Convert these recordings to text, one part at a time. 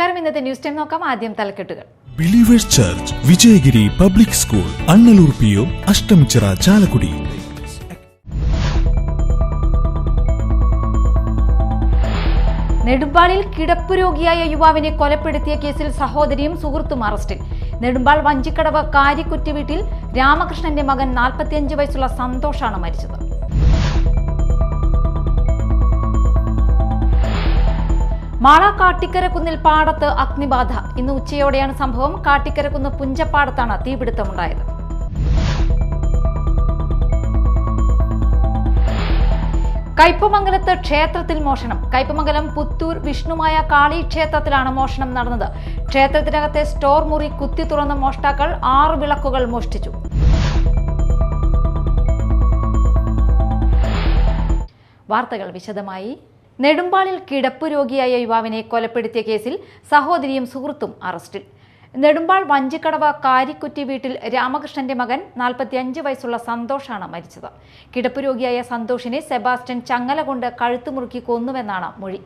നമസ്കാരം. ഇന്നത്തെ news time നോക്കാം. ആദ്യം തലക്കെട്ടുകൾ. Believers Church Vijayagiri public school Annalur PO Ashtamichira Chalakudy. നെടുമ്പാളിൽ കിടപ്പ് രോഗിയായ യുവാവിനെ കൊലപ്പെടുത്തിയ കേസിൽ സഹോദരിയും സുഹൃത്തും അറസ്റ്റിൽ. നെടുമ്പാൾ വഞ്ചിക്കടവ് കാരിക്കുറ്റി വീട്ടിൽ രാമകൃഷ്ണന്റെ മകൻ 45 വയസ്സുള്ള സന്തോഷാണ് മരിച്ചത്. മാള കാട്ടിക്കരക്കുന്നിൽ പാടത്ത് അഗ്നിബാധ. ഇന്ന് ഉച്ചയോടെയാണ് സംഭവം. കാട്ടിക്കരക്കുന്ന് പുഞ്ചപ്പാടത്താണ് തീപിടുത്തമുണ്ടായത്. കയ്പമംഗലത്ത് ക്ഷേത്രത്തിൽ മോഷണം. കയ്പമംഗലം പുത്തൂർ വിഷ്ണുമായ കാളി ക്ഷേത്രത്തിലാണ് മോഷണം നടന്നത്. ക്ഷേത്രത്തിനകത്തെ സ്റ്റോർ മുറി കുത്തി തുറന്ന മോഷ്ടാക്കൾ 6 വിളക്കുകൾ മോഷ്ടിച്ചു. വാർത്തകൾ വിശദമായി. നെടുമ്പാളിൽ കിടപ്പ് രോഗിയായ യുവാവിനെ കൊലപ്പെടുത്തിയ കേസിൽ സഹോദരിയും സുഹൃത്തും അറസ്റ്റിൽ. നെടുമ്പാൾ വഞ്ചിക്കടവ് കാരിക്കുറ്റി വീട്ടിൽ രാമകൃഷ്ണന്റെ മകൻ 45 വയസ്സുള്ള സന്തോഷാണ് മരിച്ചത്. കിടപ്പ് രോഗിയായ സന്തോഷിനെ സെബാസ്റ്റ്യൻ ചങ്ങല കൊണ്ട് കഴുത്തുമുറുക്കി കൊന്നുവെന്നാണ് മൊഴി.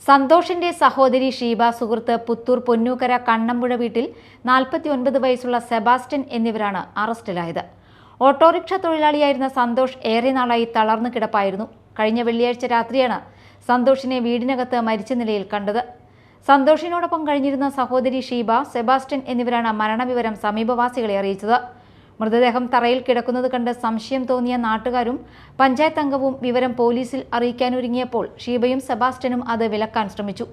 സന്തോഷിന്റെ സഹോദരി ഷീബ, സുഹൃത്ത് പുത്തൂർ പൊന്നൂക്കര കണ്ണമ്പുഴ വീട്ടിൽ 49 വയസ്സുള്ള സെബാസ്റ്റ്യൻ എന്നിവരാണ് അറസ്റ്റിലായത്. ഓട്ടോറിക്ഷ തൊഴിലാളിയായിരുന്ന സന്തോഷ് ഏറെ നാളായി തളർന്നു കിടപ്പായിരുന്നു. കഴിഞ്ഞ വെള്ളിയാഴ്ച രാത്രിയാണ് സന്തോഷിനെ വീടിനകത്ത് മരിച്ച നിലയിൽ കണ്ടത്. സന്തോഷിനോടൊപ്പം കഴിഞ്ഞിരുന്ന സഹോദരി ഷീബ, സെബാസ്റ്റ്യൻ എന്നിവരാണ് മരണവിവരം സമീപവാസികളെ അറിയിച്ചത്. മൃതദേഹം തറയിൽ കിടക്കുന്നത് കണ്ട് സംശയം തോന്നിയ നാട്ടുകാരും പഞ്ചായത്ത് അംഗവും വിവരം പോലീസിൽ അറിയിക്കാനൊരുങ്ങിയപ്പോൾ ഷീബയും സെബാസ്റ്റ്യനും അത് വിലക്കാൻ ശ്രമിച്ചു.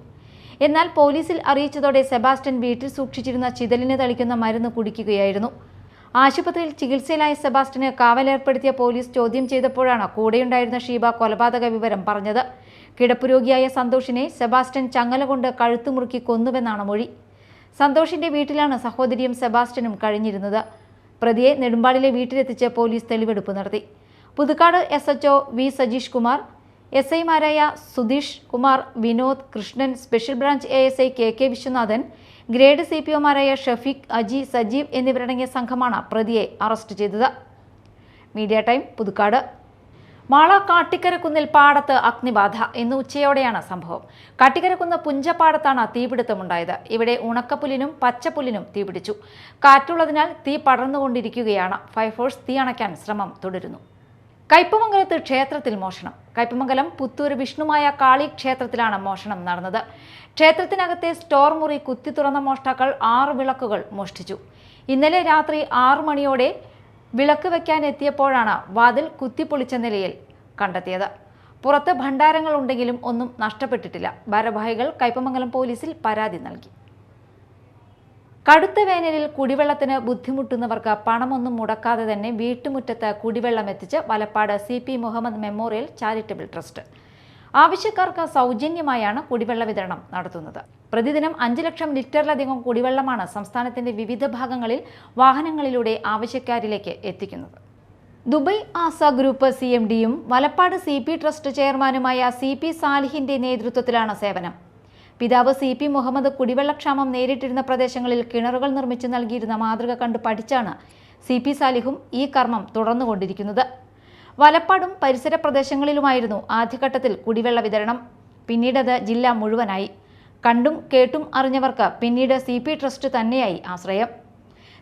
എന്നാൽ പോലീസിൽ അറിയിച്ചതോടെ സെബാസ്റ്റ്യൻ വീട്ടിൽ സൂക്ഷിച്ചിരുന്ന ചിതലിന് തളിക്കുന്ന മരുന്ന് കുടിക്കുകയായിരുന്നു. ആശുപത്രിയിൽ ചികിത്സയിലായ സെബാസ്റ്റ്യന് കാവലേർപ്പെടുത്തിയ പോലീസ് ചോദ്യം ചെയ്തപ്പോഴാണ് കൂടെയുണ്ടായിരുന്ന ഷീബ കൊലപാതക വിവരം പറഞ്ഞത്. കിടപ്പ് രോഗിയായ സന്തോഷിനെ സെബാസ്റ്റ്യൻ ചങ്ങല കൊണ്ട് കഴുത്തുമുറുക്കി കൊന്നുവെന്നാണ് മൊഴി. സന്തോഷിന്റെ വീട്ടിലാണ് സഹോദരിയും സെബാസ്റ്റ്യനും കഴിഞ്ഞിരുന്നത്. പ്രതിയെ നെടുമ്പാളിലെ വീട്ടിലെത്തിച്ച് പോലീസ് തെളിവെടുപ്പ് നടത്തി. പുതുക്കാട് SHO വി സജീഷ് കുമാർ, SIമാരായ Sudheesh Kumar, Vinod, Krishnan, special branch ASI KK Viswanathan, grade CPOമാരായ ഷഫീഖ്, അജി, സജീവ് എന്നിവരടങ്ങിയ സംഘമാണ് പ്രതിയെ അറസ്റ്റ് ചെയ്തത്. Media time, Puthukkad. മാള കാട്ടിക്കരക്കുന്നിൽ പാടത്ത് അഗ്നിബാധ. ഇന്ന് ഉച്ചയോടെയാണ് സംഭവം. കാട്ടിക്കരക്കുന്ന് പുഞ്ചപ്പാടത്താണ് തീപിടുത്തമുണ്ടായത്. ഇവിടെ ഉണക്കപ്പുല്ലിനും പച്ചപ്പുല്ലിനും തീപിടിച്ചു. കാറ്റുള്ളതിനാൽ തീ പടർന്നുകൊണ്ടിരിക്കുകയാണ്. ഫയർഫോഴ്സ് തീ അണയ്ക്കാൻ ശ്രമം തുടരുന്നു. കയ്പമംഗലത്ത് ക്ഷേത്രത്തിൽ മോഷണം. കയ്പമംഗലം പുത്തൂർ വിഷ്ണുമായ കാളി ക്ഷേത്രത്തിലാണ് മോഷണം നടന്നത്. ക്ഷേത്രത്തിനകത്തെ സ്റ്റോർ മുറി കുത്തി തുറന്ന മോഷ്ടാക്കൾ 6 വിളക്കുകൾ മോഷ്ടിച്ചു. ഇന്നലെ രാത്രി 6 മണിയോടെ വിളക്ക് വയ്ക്കാൻ എത്തിയപ്പോഴാണ് വാതിൽ കുത്തിപ്പൊളിച്ച നിലയിൽ കണ്ടെത്തിയത്. പുറത്ത് ഭണ്ഡാരങ്ങൾ ഉണ്ടെങ്കിലും ഒന്നും നഷ്ടപ്പെട്ടിട്ടില്ല. ഭാരവാഹികൾ കയ്പമംഗലം പോലീസിൽ പരാതി നൽകി. കടുത്ത വേനലിൽ കുടിവെള്ളത്തിന് ബുദ്ധിമുട്ടുന്നവർക്ക് പണമൊന്നും മുടക്കാതെ തന്നെ വീട്ടുമുറ്റത്ത് കുടിവെള്ളം എത്തിച്ച് Valappad CP Muhammad memorial charitable trust. ആവശ്യക്കാർക്ക് സൗജന്യമായാണ് കുടിവെള്ള വിതരണം നടത്തുന്നത്. പ്രതിദിനം 5 ലക്ഷം ലിറ്ററിലധികം കുടിവെള്ളമാണ് സംസ്ഥാനത്തിന്റെ വിവിധ ഭാഗങ്ങളിൽ വാഹനങ്ങളിലൂടെ ആവശ്യക്കാരിലേക്ക് എത്തിക്കുന്നത്. ദുബൈ ആസ ഗ്രൂപ്പ് CMDയും വലപ്പാട് CP ട്രസ്റ്റ് ചെയർമാനുമായ CP സാലിഹിന്റെ നേതൃത്വത്തിലാണ് സേവനം. പിതാവ് CP മുഹമ്മദ് കുടിവെള്ളക്ഷാമം നേരിട്ടിരുന്ന പ്രദേശങ്ങളിൽ കിണറുകൾ നിർമ്മിച്ചു നൽകിയിരുന്ന മാതൃക കണ്ടു പഠിച്ചാണ് CP സാലിഹും ഈ കർമ്മം തുടർന്നുകൊണ്ടിരിക്കുന്നത്. വലപ്പാടും പരിസര പ്രദേശങ്ങളിലുമായിരുന്നു ആദ്യഘട്ടത്തിൽ കുടിവെള്ള വിതരണം. പിന്നീടത് ജില്ല മുഴുവനായി. കണ്ടും കേട്ടും അറിഞ്ഞവർക്ക് പിന്നീട് CP ട്രസ്റ്റ് തന്നെയായി ആശ്രയം.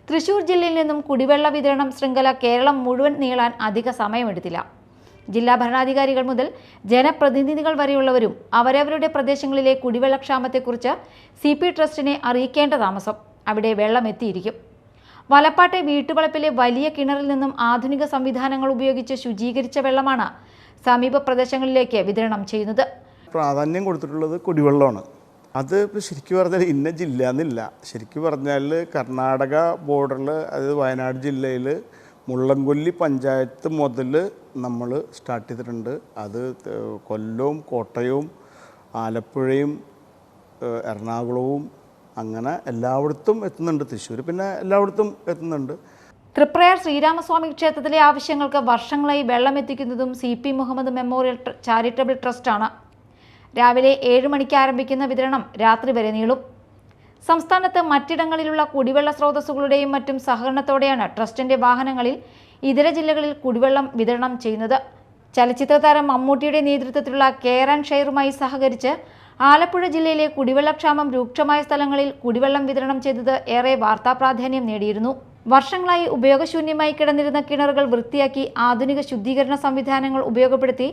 തൃശൂർ ജില്ലയിൽ നിന്നും കുടിവെള്ള വിതരണം ശൃംഖല കേരളം മുഴുവൻ നീളാൻ അധിക സമയമെടുത്തില്ല. ജില്ലാ ഭരണാധികാരികൾ മുതൽ ജനപ്രതിനിധികൾ വരെയുള്ളവരും അവരവരുടെ പ്രദേശങ്ങളിലെ കുടിവെള്ളക്ഷാമത്തെക്കുറിച്ച് CP ട്രസ്റ്റിനെ അറിയിക്കേണ്ട താമസം. അവിടെ വെള്ളം എത്തിയിരിക്കും. വലപ്പാട്ടെ വീട്ടുവളപ്പിലെ വലിയ കിണറിൽ നിന്നും ആധുനിക സംവിധാനങ്ങൾ ഉപയോഗിച്ച് ശുചീകരിച്ച വെള്ളമാണ് സമീപ പ്രദേശങ്ങളിലേക്ക് വിതരണം ചെയ്യുന്നത്. പ്രാധാന്യം കൊടുത്തിട്ടുള്ളത് കുടിവെള്ളമാണ്. അത് ഇപ്പോൾ ശരിക്കും പറഞ്ഞാൽ ഇന്ന ജില്ല എന്നില്ല. ശരിക്കും പറഞ്ഞാൽ കർണാടക ബോർഡറിൽ, അതായത് വയനാട് ജില്ലയിൽ മുള്ളൻകൊല്ലി പഞ്ചായത്ത് മുതൽ നമ്മൾ സ്റ്റാർട്ട് ചെയ്തിട്ടുണ്ട്. അത് കൊല്ലവും കോട്ടയവും ആലപ്പുഴയും എറണാകുളവും അങ്ങനെ എല്ലായിടത്തും എത്തുന്നുണ്ട്. തൃശ്ശൂർ പിന്നെ എല്ലായിടത്തും എത്തുന്നുണ്ട്. തൃപ്രയാർ ശ്രീരാമസ്വാമി ക്ഷേത്രത്തിലെ ആവശ്യങ്ങൾക്ക് വർഷങ്ങളായി വെള്ളം എത്തിക്കുന്നതും CP മുഹമ്മദ് മെമ്മോറിയൽ ചാരിറ്റബിൾ ട്രസ്റ്റാണ്. രാവിലെ 7 മണിക്ക് ആരംഭിക്കുന്ന വിതരണം രാത്രി വരെ നീളും. സംസ്ഥാനത്ത് മറ്റിടങ്ങളിലുള്ള കുടിവെള്ള സ്രോതസ്സുകളുടെയും മറ്റും സഹകരണത്തോടെയാണ് ട്രസ്റ്റിന്റെ വാഹനങ്ങളിൽ ഇതര ജില്ലകളിൽ കുടിവെള്ളം വിതരണം ചെയ്യുന്നത്. ചലച്ചിത്ര താരം മമ്മൂട്ടിയുടെ നേതൃത്വത്തിലുള്ള കെയർ ആൻഡ് ഷെയറുമായി സഹകരിച്ച് ആലപ്പുഴ ജില്ലയിലെ കുടിവെള്ളക്ഷാമം രൂക്ഷമായ സ്ഥലങ്ങളിൽ കുടിവെള്ളം വിതരണം ചെയ്തത് ഏറെ വാർത്താ പ്രാധാന്യം നേടിയിരുന്നു. വർഷങ്ങളായി ഉപയോഗശൂന്യമായി കിടന്നിരുന്ന കിണറുകൾ വൃത്തിയാക്കി ആധുനിക ശുദ്ധീകരണ സംവിധാനങ്ങൾ ഉപയോഗപ്പെടുത്തി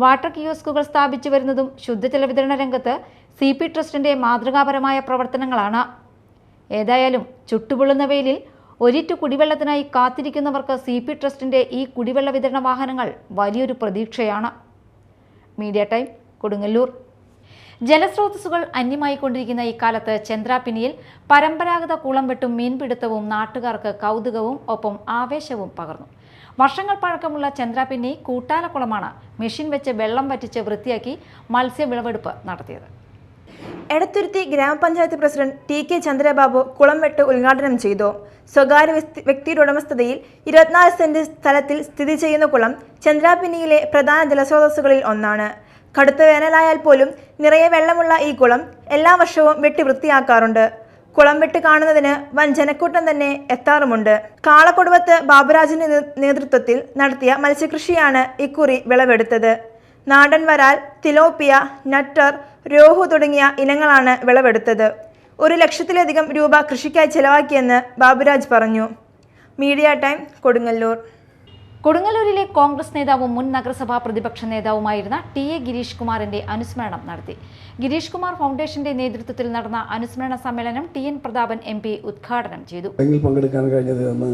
വാട്ടർ കിയോസ്കുകൾ സ്ഥാപിച്ചു വരുന്നതും ശുദ്ധജല വിതരണ രംഗത്ത് CP ട്രസ്റ്റിന്റെ മാതൃകാപരമായ പ്രവർത്തനങ്ങളാണ്. ഏതായാലും ചുട്ടുപൊള്ളുന്ന വെയിലിൽ ഒരിറ്റു കുടിവെള്ളത്തിനായി കാത്തിരിക്കുന്നവർക്ക് CP ട്രസ്റ്റിന്റെ ഈ കുടിവെള്ള വിതരണ വാഹനങ്ങൾ വലിയൊരു പ്രതീക്ഷയാണ്. Media time, Kodungallur. ജലസ്രോതസ്സുകൾ അന്യമായിക്കൊണ്ടിരിക്കുന്ന ഇക്കാലത്ത് ചന്ദ്രാപിന്നിയിൽ പരമ്പരാഗത കുളം വെട്ടും മീൻപിടുത്തവും നാട്ടുകാർക്ക് കൗതുകവും ഒപ്പം ആവേശവും പകർന്നു. വർഷങ്ങൾ പഴക്കമുള്ള ചന്ദ്രാപിന്നി കൂട്ടാലക്കുളമാണ് മെഷീൻ വെച്ച് വെള്ളം വറ്റിച്ച് വൃത്തിയാക്കി മത്സ്യവിളവെടുപ്പ് നടത്തിയത്. എടത്തുരുത്തി ഗ്രാമപഞ്ചായത്ത് പ്രസിഡന്റ് TK ചന്ദ്രബാബു കുളം വെട്ട് ഉദ്ഘാടനം ചെയ്തു. സ്വകാര്യ വ്യക്തിയുടെ ഉടമസ്ഥതയിൽ 24 സെന്റ് സ്ഥലത്തിൽ സ്ഥിതി ചെയ്യുന്ന കുളം ചന്ദ്രാപിന്നിയിലെ പ്രധാന ജലസ്രോതസ്സുകളിൽ ഒന്നാണ്. കടുത്ത വേനലായാൽ പോലും നിറയെ വെള്ളമുള്ള ഈ കുളം എല്ലാ വർഷവും വെട്ടി വൃത്തിയാക്കാറുണ്ട്. കുളം വെട്ട് കാണുന്നതിന് വൻ ജനക്കൂട്ടം തന്നെ എത്താറുമുണ്ട്. കാളക്കൊടുവത്ത് ബാബുരാജിന്റെ നേതൃത്വത്തിൽ നടത്തിയ മത്സ്യകൃഷിയാണ് ഇക്കുറി വിളവെടുത്തത്. നാടൻ വരാൽ, തിലോപ്പിയ, നട്ടർ, രോഹു തുടങ്ങിയ ഇനങ്ങളാണ് വിളവെടുത്തത്. 1 ലക്ഷത്തിലധികം രൂപ കൃഷിക്കായി ചെലവാക്കിയെന്ന് ബാബുരാജ് പറഞ്ഞു. Media time, Kodungallur. കൊടുങ്ങല്ലൂരിലെ കോൺഗ്രസ് നേതാവും മുൻ നഗരസഭാ പ്രതിപക്ഷ നേതാവുമായിരുന്ന TA ഗിരീഷ് കുമാറിന്റെ അനുസ്മരണം നടത്തി. ഗിരീഷ് കുമാർ ഫൗണ്ടേഷന്റെ നേതൃത്വത്തിൽ നടന്ന അനുസ്മരണ സമ്മേളനം TN പ്രതാപൻ MP ഉദ്ഘാടനം ചെയ്തു. പങ്കെടുക്കാൻ കഴിഞ്ഞത് എന്ന്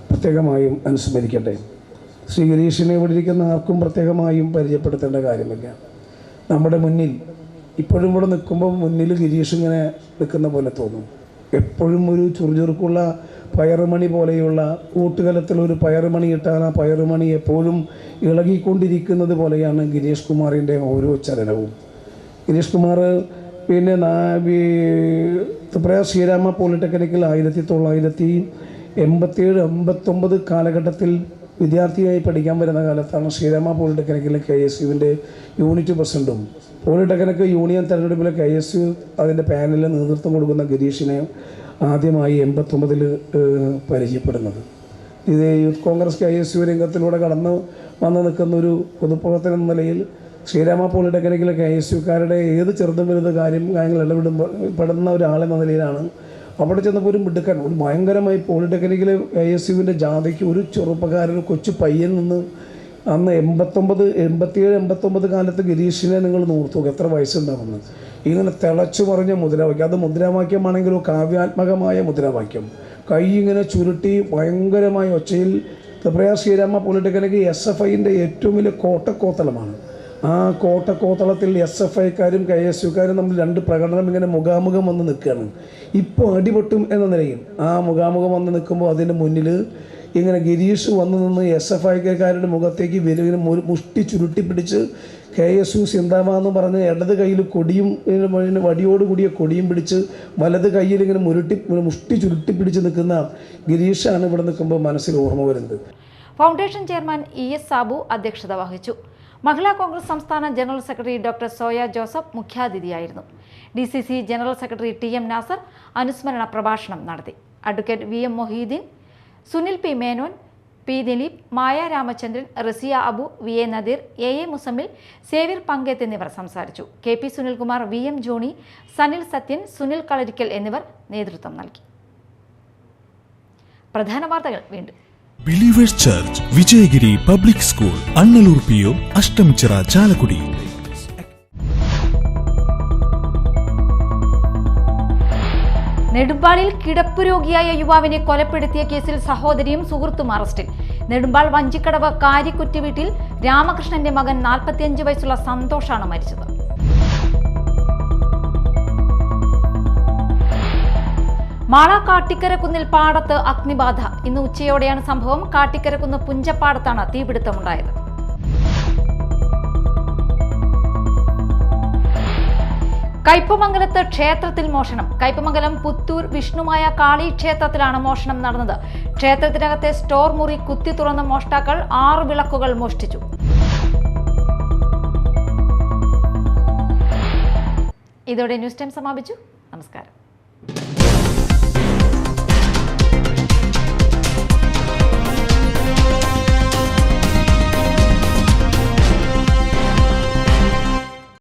പ്രത്യേകമായും അനുസ്മരിക്കട്ടെ. ശ്രീ ഗിരീഷിനെ ഇവിടെ ഇരിക്കുന്ന ആർക്കും പ്രത്യേകമായും പരിചയപ്പെടുത്തേണ്ട കാര്യമില്ല. നമ്മുടെ മുന്നിൽ ഇപ്പോഴും ഇവിടെ നിൽക്കുമ്പോൾ മുന്നിൽ ഗിരീഷ് ഇങ്ങനെ നിൽക്കുന്ന പോലെ തോന്നും. എപ്പോഴും ഒരു ചുറുചുറുക്കുള്ള പയറുമണി പോലെയുള്ള കൂട്ടുകലത്തിലൊരു പയറുമണി ഇട്ടാൽ ആ പയറുമണി എപ്പോഴും ഇളകിക്കൊണ്ടിരിക്കുന്നത് പോലെയാണ് ഗിരീഷ് കുമാറിൻ്റെ ഓരോ ചലനവും. ഗിരീഷ് കുമാർ പിന്നെ ത്രിപുര ശ്രീരാമ പോളിടെക്നിക്കിൽ 1987-89 കാലഘട്ടത്തിൽ വിദ്യാർത്ഥിയായി പഠിക്കാൻ വരുന്ന കാലത്താണ് ശ്രീരാമ പോളിടെക്നിക്കിലെ KSUവിൻ്റെ യൂണിറ്റ് പ്രസിഡൻറ്റും പോളിടെക്നിക് യൂണിയൻ തെരഞ്ഞെടുപ്പിലെ KSU അതിൻ്റെ പാനലിൽ നേതൃത്വം കൊടുക്കുന്ന ഗിരീഷിനെ ആദ്യമായി 89-ൽ പരിചയപ്പെടുന്നത്. ഇത് യൂത്ത് കോൺഗ്രസ് KSU രംഗത്തിലൂടെ കടന്നു വന്ന് നിൽക്കുന്ന ഒരു പൊതുപ്രവർത്തനം എന്ന നിലയിൽ ശ്രീരാമ പോളിടെക്നിക്കിലെ KSUക്കാരുടെ ഏത് ചെറുതും വലുത് കാര്യങ്ങൾ ഇടപെടുന്ന ഒരാളെന്ന നിലയിലാണ് അവിടെ ചെന്നപ്പോൾ ഒരു മിടുക്കൻ, ഒരു ഭയങ്കരമായി പോളിടെക്നിക്കിലെ KSUവിൻ്റെ ജാഥയ്ക്ക് ഒരു ചെറുപ്പക്കാരൻ, കൊച്ചു പയ്യൻ നിന്ന് അന്ന് 87-89 കാലത്ത് ഗിരീഷിനെ നിങ്ങൾ നോർത്തു എത്ര വയസ്സുണ്ടാവുന്നത്. ഇങ്ങനെ തിളച്ചു പറഞ്ഞ മുദ്രാവാക്യം, അത് മുദ്രാവാക്യമാണെങ്കിലും കാവ്യാത്മകമായ മുദ്രാവാക്യം, കൈ ഇങ്ങനെ ചുരുട്ടി ഭയങ്കരമായ ഒച്ചയിൽ. ത്രിപുര ശ്രീരാമ പോളിടെക്നിക് SFIൻ്റെ ഏറ്റവും വലിയ കോട്ടക്കോത്തളമാണ്. ആ കോട്ടക്കോത്തളത്തിൽ SFIക്കാരും KSUക്കാരും നമ്മൾ 2 പ്രകടനം ഇങ്ങനെ മുഖാമുഖം വന്ന് നിൽക്കുകയാണ്. ഇപ്പോൾ അടിപൊട്ടും എന്ന നിലയിൽ ആ മുഖാമുഖം വന്ന് നിൽക്കുമ്പോൾ അതിൻ്റെ മുന്നിൽ ഇങ്ങനെ ഗിരീഷ് വന്നു നിന്ന് SFIക്കാരുടെ മുഖത്തേക്ക് ഇങ്ങനെ മുഷ്ടി ചുരുട്ടി പിടിച്ച് KSU സിന്താമെന്ന് പറഞ്ഞ് ഇടത് കയ്യിൽ കൊടിയും വടിയോടുകൂടിയ കൊടിയും പിടിച്ച് വലത് കയ്യിൽ ഇങ്ങനെ മുഷ്ടി ചുരുട്ടി പിടിച്ച് നിൽക്കുന്ന ഗിരീഷാണ് ഇവിടെ നിൽക്കുമ്പോൾ മനസ്സിൽ ഓർമ്മ വരുന്നത്. ഫൗണ്ടേഷൻ ചെയർമാൻ ES സാബു അധ്യക്ഷത വഹിച്ചു. മഹിളാ കോൺഗ്രസ് സംസ്ഥാന general secretary doctor Soya Joseph മുഖ്യാതിഥിയായിരുന്നു. DCC general secretary TM Nasar അനുസ്മരണ പ്രഭാഷണം നടത്തി. Advocate VM Moheedheen, Sunil P Menon, P Dileep, Maya Ramachandran, Raziya Abu, VA Nadeer, AA Musammil, Xavier Panketh എന്നിവർ സംസാരിച്ചു. KP Sunilkumar, VM Johnny, Sanil Sathyan, Sunil Kalarikkal എന്നിവർ നേതൃത്വം നൽകി. പ്രധാന വാർത്തകൾ വീണ്ടും. Believers Church, Vijayagiri public school, Annalur PO, Ashtamichira, Chalakudy. നെടുമ്പാളിൽ കിടപ്പുരോഗിയായ യുവാവിനെ കൊലപ്പെടുത്തിയ കേസിൽ സഹോദരിയും സുഹൃത്തും അറസ്റ്റിൽ. നെടുമ്പാൾ വഞ്ചിക്കടവ് കാരിക്കുറ്റി വീട്ടിൽ രാമകൃഷ്ണന്റെ മകൻ 45 വയസ്സുള്ള സന്തോഷാണ് മരിച്ചത്. മാള കാട്ടിക്കരക്കുന്നിൽ പാടത്ത് അഗ്നിബാധ. ഇന്ന് ഉച്ചയോടെയാണ് സംഭവം. കാട്ടിക്കരക്കുന്ന് പുഞ്ചപ്പാടത്താണ് തീപിടുത്തമുണ്ടായത്. കയ്പമംഗലത്ത് ക്ഷേത്രത്തിൽ മോഷണം. കയ്പമംഗലം പുത്തൂർ വിഷ്ണുമായ കാളി ക്ഷേത്രത്തിലാണ് മോഷണം നടന്നത്. ക്ഷേത്രത്തിനകത്തെ സ്റ്റോർ മുറി കുത്തി തുറന്ന മോഷ്ടാക്കൾ 6 വിളക്കുകൾ മോഷ്ടിച്ചു. ഇതോടെ ന്യൂസ് ടൈം സമാപിച്ചു.